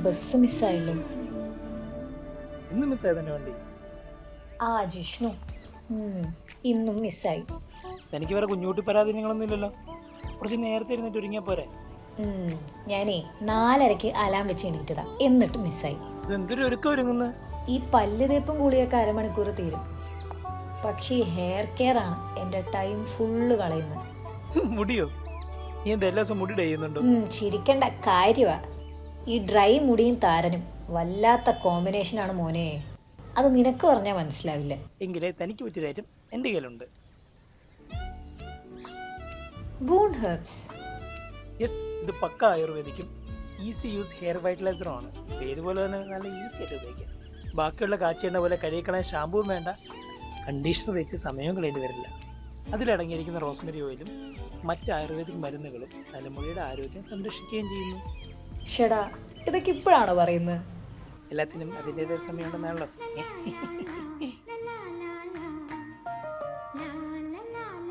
Bus മിസ്സായല്ലോ. ഇന്ന് മിസ്സായതന്നെ വണ്ടി. ആ ജിഷ്ണു, ഇന്നും മിസ്സായി. എനിക്ക് വേറെ കുഞ്ഞുകുട്ടി പരാതികളൊന്നും ഇല്ലല്ലോ. കുറച്ച് നേരത്തെ ഇരുന്നിട്ട് ഒരുങ്ങിയാ പോരെ. ഞാനേ 4:30 അലാം വെച്ച് എണീറ്റതാ, എന്നിട്ട് മിസ്സായി. ഇതെന്തൊരു ഒരുക്കം ഒരുങ്ങുന്നു. ഈ പല്ല് തേപ്പും കൂടിയൊക്കെ അരമണിക്കൂർ തീരും. പക്ഷേ ഈ ഹെയർ കെയർ ആണ് എൻ്റെ ടൈം ഫുള്ള് കളയുന്നത്. മുടിയോ? നീ എന്താ എല്ലാ ദിവസം മുടി ഡേ ചെയ്യുന്നുണ്ടോ? ചിരിക്കേണ്ട കാര്യമാ. ഈ ഡ്രൈ മുടിയും താരനും വല്ലാത്ത കോമ്പിനേഷനാണ് മോനെ. അത് നിനക്ക് പറഞ്ഞാൽ മനസ്സിലാവില്ല. എങ്കിലേ തനിക്ക് പറ്റിയ ഐറ്റം എൻ്റെ കയ്യിലുണ്ട്. Boon herbs. യെസ്, ഇത് പക്ക ആയുർവേദിക്കും ഈസി യൂസ് ഹെയർ വൈറ്റലൈസറും ആണ്. ഇതുപോലെ തന്നെ നല്ല ഈസി ആയിട്ട് ഉപയോഗിക്കാം. ബാക്കിയുള്ള കാച്ചെണ്ണ പോലെ കഴുകിക്കളയാൻ ഷാമ്പുവും വേണ്ട, കണ്ടീഷണർ വെച്ച് സമയം കളയേണ്ടി വരില്ല. അതിലടങ്ങിയിരിക്കുന്ന റോസ്മെരി ഓയിലും മറ്റ് ആയുർവേദിക് മരുന്നുകളും തലമുടിയുടെ ആരോഗ്യം സംരക്ഷിക്കുകയും ചെയ്യുന്നു. ഷെടാ, ഇതൊക്കെ ഇപ്പോഴാണോ പറയുന്നത്? എല്ലാത്തിനും അതിൻ്റെതായ സമയമുണ്ടെന്നാണല്ലോ.